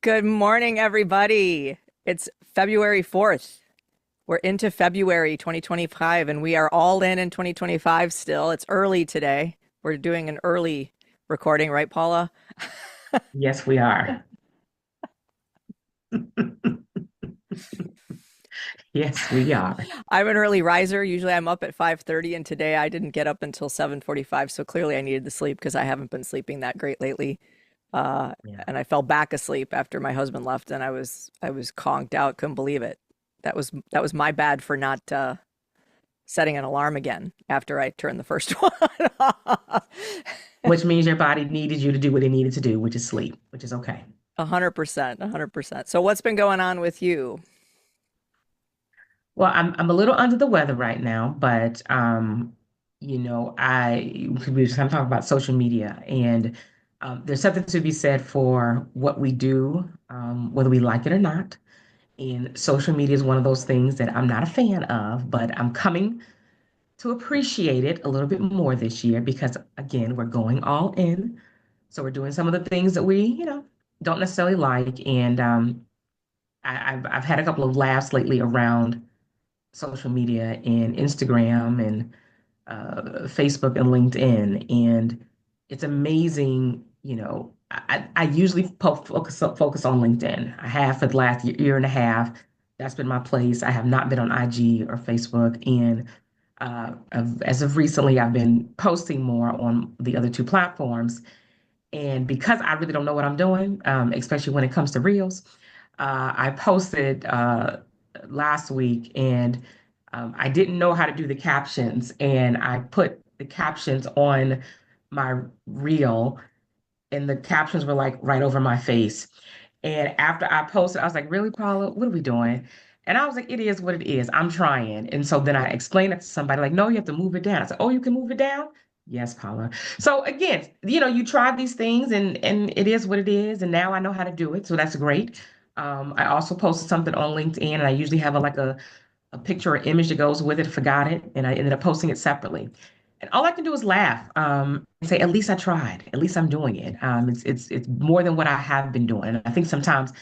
Good morning, everybody. It's February 4th. We're into February 2025, and we are all in 2025 still. It's early today. We're doing an early recording, right, Paula? Yes, we are. Yes, we are. I'm an early riser. Usually I'm up at 5:30, and today I didn't get up until 7:45, so clearly I needed the sleep because I haven't been sleeping that great lately. Uh, Yeah. and I fell back asleep after my husband left, and I was conked out, couldn't believe it. That was my bad for not setting an alarm again after I turned the first one off. Which means your body needed you to do what it needed to do, which is sleep, which is okay. 100%, 100%. So what's been going on with you? Well, I'm a little under the weather right now, but we were just kind of talking about social media, and there's something to be said for what we do, whether we like it or not. And social media is one of those things that I'm not a fan of, but I'm coming to appreciate it a little bit more this year because, again, we're going all in. So we're doing some of the things that we, don't necessarily like. And I've had a couple of laughs lately around social media and Instagram and Facebook and LinkedIn. And it's amazing, I usually focus on LinkedIn. I have for the last year and a half. That's been my place. I have not been on IG or Facebook. And as of recently, I've been posting more on the other two platforms. And because I really don't know what I'm doing, especially when it comes to Reels, I posted last week and I didn't know how to do the captions. And I put the captions on my Reel, and the captions were like right over my face. And after I posted, I was like, really, Paula, what are we doing? And I was like, it is what it is. I'm trying. And so then I explained it to somebody, like, no, you have to move it down. I said, oh, you can move it down? Yes, Paula. So again, you try these things and it is what it is. And now I know how to do it. So that's great. I also posted something on LinkedIn, and I usually have a picture or image that goes with it. I forgot it, and I ended up posting it separately. And all I can do is laugh and say, at least I tried. At least I'm doing it. It's more than what I have been doing. And I think sometimes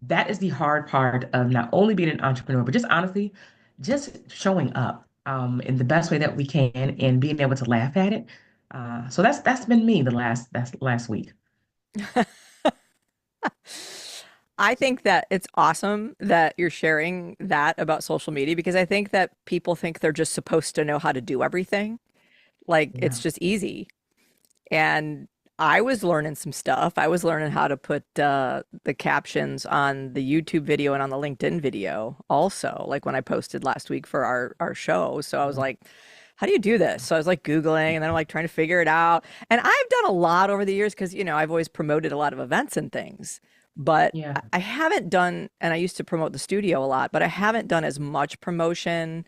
that is the hard part of not only being an entrepreneur, but just honestly, just showing up in the best way that we can and being able to laugh at it. So that's been me that's last week. I think that it's awesome that you're sharing that about social media because I think that people think they're just supposed to know how to do everything. Like it's Yeah. just easy. And I was learning some stuff. I was learning how to put the captions on the YouTube video and on the LinkedIn video also, like when I posted last week for our show. So I was Yeah. like, how do you do this? So I was like Googling and then I'm like trying to figure it out. And I've done a lot over the years because, I've always promoted a lot of events and things. But Yeah. I haven't done, and I used to promote the studio a lot, but I haven't done as much promotion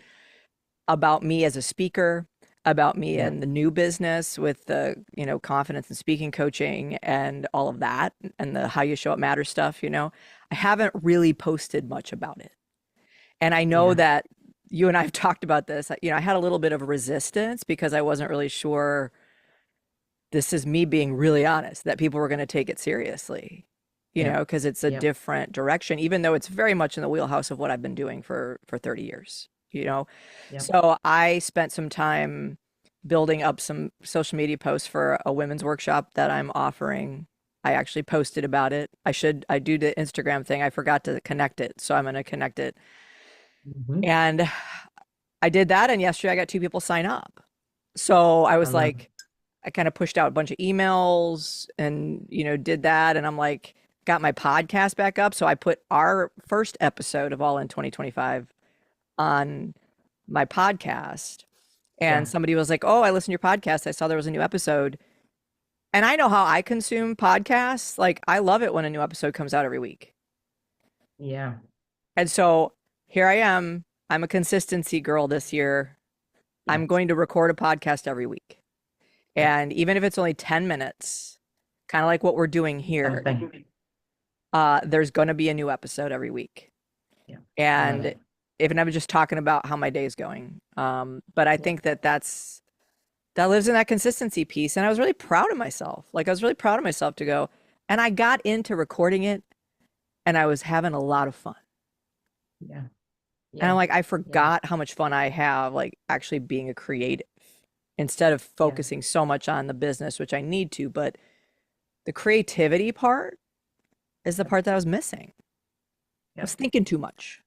about me as a speaker, about me Yeah. and the new business with the, confidence and speaking coaching and all of that and the how you show up matters stuff. I haven't really posted much about it. And I know Yeah. that you and I have talked about this. I had a little bit of resistance because I wasn't really sure this is me being really honest that people were going to take it seriously. Yeah. Because it's a Yeah. different direction, even though it's very much in the wheelhouse of what I've been doing for 30 years. Yeah. So I spent some time building up some social media posts for a women's workshop that I'm offering. I actually posted about it. I do the Instagram thing. I forgot to connect it, so I'm going to connect it. Hmm. And I did that, and yesterday I got two people sign up. So I I was love it. like, I kind of pushed out a bunch of emails and, did that. And I'm like, got my podcast back up. So I put our first episode of All in 2025 on my podcast. And Yeah. somebody was like, oh, I listened to your podcast. I saw there was a new episode. And I know how I consume podcasts. Like, I love it when a new episode comes out every week. Yeah. And so here I am. I'm a consistency girl this year. I'm Yes. going to record a podcast every week. Yeah. And even if it's only 10 minutes, kind of like what we're doing here, Something. there's going to be a new episode every week. Yeah. I love And it. even I'm just talking about how my day is going. But I Yeah. think that lives in that consistency piece. And I was really proud of myself. Like I was really proud of myself to go. And I got into recording it and I was having a lot of fun. Yeah. And I'm Yeah. like, I Yeah. forgot how much fun I have, like actually being a creative instead of Yeah. focusing so much on the business, which I need to. But the creativity part is the Yep. part that I was missing. I was Yep. thinking too much.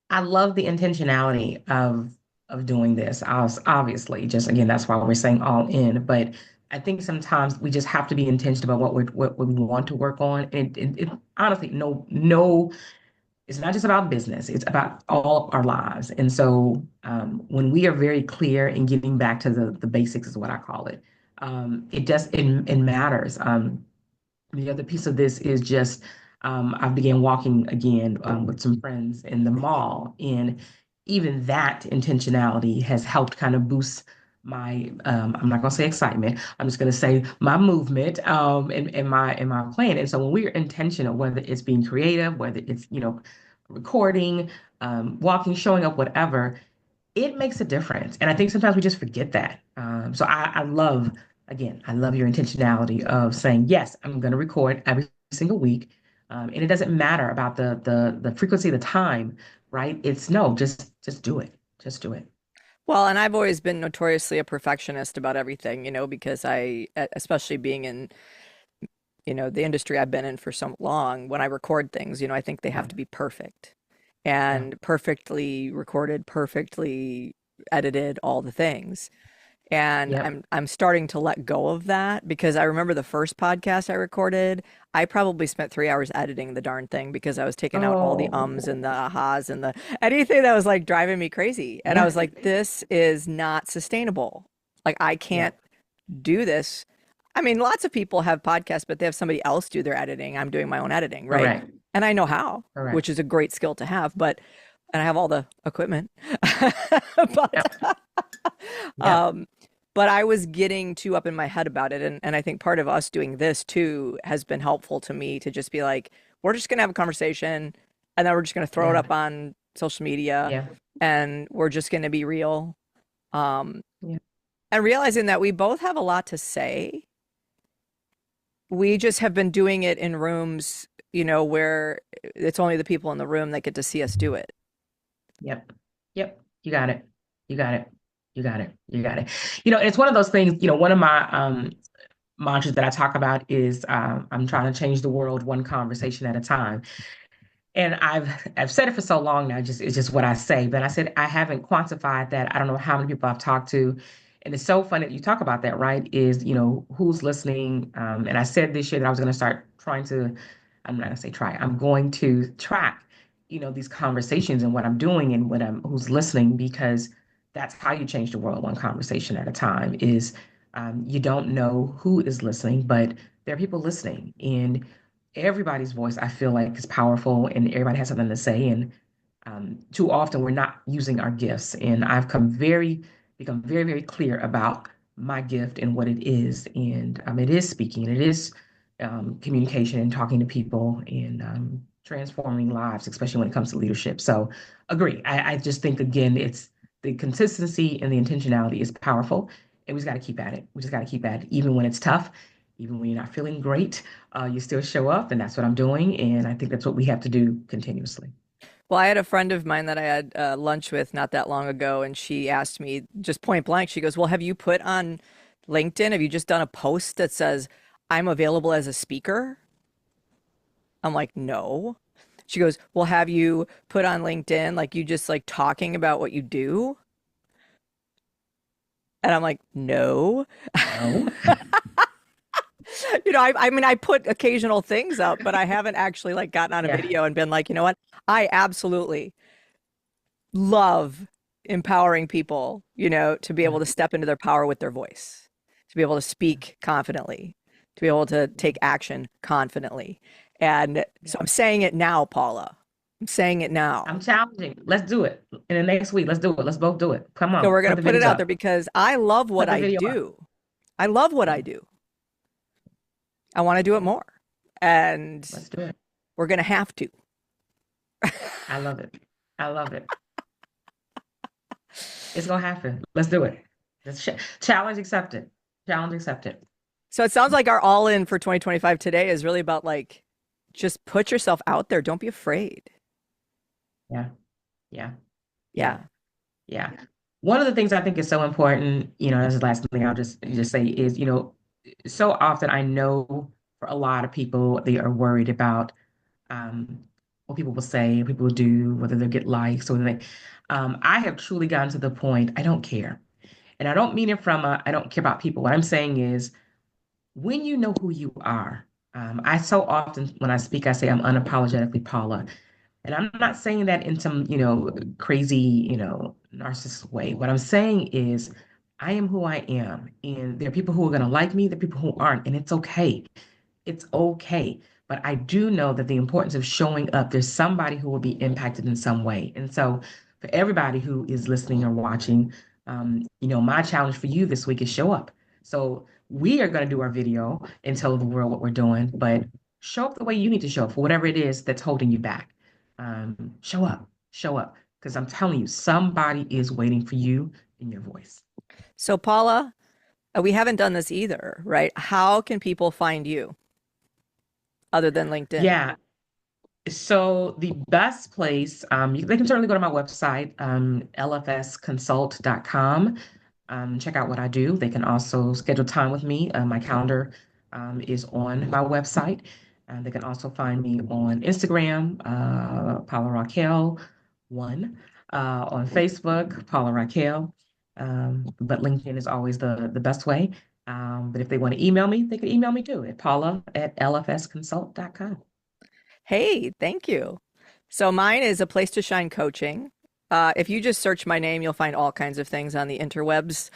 I love the intentionality of doing this. Obviously, just again, that's why we're saying all in. But I think sometimes we just have to be intentional about what we want to work on. And it honestly, no, it's not just about business. It's about all of our lives. And so when we are very clear in getting back to the basics is what I call it. It matters. The other piece of this is just I began walking again with some friends in the mall, and even that intentionality has helped kind of boost my I'm not gonna say excitement. I'm just gonna say my movement in my plan. And so when we're intentional, whether it's being creative, whether it's recording, walking, showing up, whatever, it makes a difference. And I think sometimes we just forget that. So I love, again, I love your intentionality of saying, yes, I'm going to record every single week. And it doesn't matter about the frequency, the time, right? It's no, just do it. Just do it. Well, and I've always been notoriously a perfectionist about everything, because especially being in, the industry I've been in for so long, when I record things, I think they have Yeah, to be perfect yeah, and perfectly recorded, perfectly edited, all the things. And yep. I'm starting to let go of that because I remember the first podcast I recorded, I probably spent 3 hours editing the darn thing because I was taking out all the ums Oh, and the ahas and the anything that was like driving me crazy. And I yeah, was like, this is not sustainable. Like I yeah. can't do this. I mean, lots of people have podcasts, but they have somebody else do their editing. I'm doing my own editing, right? Correct, And I know how, correct. which is a great skill to have, and I have all the equipment. Yep, But yep. um but I was getting too up in my head about it. And I think part of us doing this too has been helpful to me to just be like, we're just gonna have a conversation and then we're just gonna throw it Yeah, up on social media yeah, and we're just gonna be real. Um, yeah, and realizing that we both have a lot to say. We just have been doing it in rooms, where it's only the people in the room that get to see us do it. yep, yep. You got it. You got it. You got it. You got it. It's one of those things, one of my mantras that I talk about is I'm trying to change the world one conversation at a time. And I've said it for so long now, just it's just what I say. But I said I haven't quantified that. I don't know how many people I've talked to. And it's so funny that you talk about that, right? Is, who's listening? And I said this year that I was going to start trying to, I'm not going to say try, I'm going to track, these conversations and what I'm doing and who's listening, because that's how you change the world one conversation at a time is you don't know who is listening, but there are people listening. And everybody's voice, I feel like, is powerful and everybody has something to say. And too often we're not using our gifts. And I've become very, very clear about my gift and what it is. And it is speaking, and it is communication and talking to people and transforming lives, especially when it comes to leadership. So agree. I just think, again, it's the consistency and the intentionality is powerful. And we just got to keep at it. We just got to keep at it, even when it's tough, even when you're not feeling great, you still show up, and that's what I'm doing. And I think that's what we have to do continuously. Well, I had a friend of mine that I had lunch with not that long ago, and she asked me just point blank, she goes, well, have you put on LinkedIn, have you just done a post that says, I'm available as a speaker? I'm like, no. She goes, well, have you put on LinkedIn, like you just like talking about what you do? And I'm like, no. No. I mean, I put occasional things up, but I haven't actually like gotten on a Yeah. video and been like, you know what? I absolutely love empowering people, to be Yeah. able to step into their power with their voice, to be able to speak confidently, to be able to Yeah. take action confidently. And so Yeah. I'm saying it now, Paula. I'm saying it now. I'm challenging. Let's do it. In the next week, let's do it. Let's both do it. Come So on, we're going put to the put it videos out there up. because I love what Put the I video up. do. I love what I Yeah. do. I want to do it Yeah. more. And Let's do it. we're going to have to. I love it. I love it. It's gonna happen. Let's do it. Challenge accepted. Challenge accepted. So it sounds like our all in for 2025 today is really about like just put yourself out there. Don't be afraid. Yeah. Yeah. Yeah. Yeah. Yeah. One of the things I think is so important, that's the last thing I'll just say is, so often I know for a lot of people, they are worried about um, what people will say, people will do, whether they'll get likes or they. I have truly gotten to the point, I don't care. And I don't mean it from I don't care about people. What I'm saying is when you know who you are, I so often when I speak, I say I'm unapologetically Paula. And I'm not saying that in some, crazy, narcissist way. What I'm saying is I am who I am. And there are people who are going to like me, there are people who aren't, and it's okay. It's okay. But I do know that the importance of showing up, there's somebody who will be impacted in some way. And so for everybody who is listening or watching, my challenge for you this week is show up. So we are going to do our video and tell the world what we're doing, but show up the way you need to show up for whatever it is that's holding you back. Show up, because I'm telling you, somebody is waiting for you in your voice. So, Paula, we haven't done this either, right? How can people find you other than LinkedIn? Yeah. So the best place, they can certainly go to my website, lfsconsult.com, check out what I do. They can also schedule time with me. My calendar is on my website. They can also find me on Instagram, Paula Raquel one, on Facebook, Paula Raquel. But LinkedIn is always the best way. But if they want to email me, they can email me too at paula@lfsconsult.com. Hey, thank you. So mine is a place to shine coaching. If you just search my name, you'll find all kinds of things on the interwebs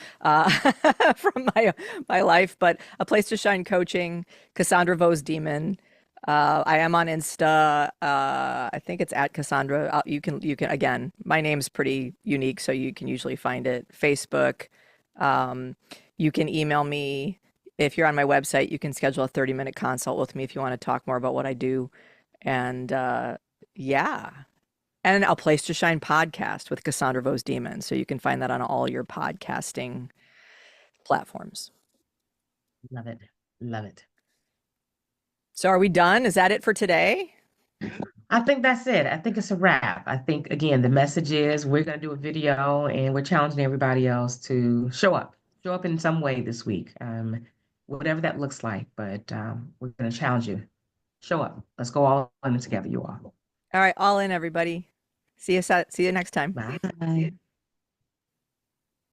from my life. But a place to shine coaching, Cassandra Vohs-Demann. I am on Insta. I think it's at Cassandra. You can again. My name's pretty unique, so you can usually find it. Facebook. Um, you can email me. If you're on my website, you can schedule a 30-minute consult with me if you want to talk more about what I do. And yeah. And A Place to Shine podcast with Cassandra Vohs-Demann. So you can find that on all your podcasting platforms. Love it. Love it. So are we done? Is that it for today? I think that's it. I think it's a wrap. I think, again, the message is we're going to do a video and we're challenging everybody else to show up in some way this week, whatever that looks like. But we're going to challenge you. Show up. Let's go all in it together, you all. All right, all in everybody. See you next time. Bye.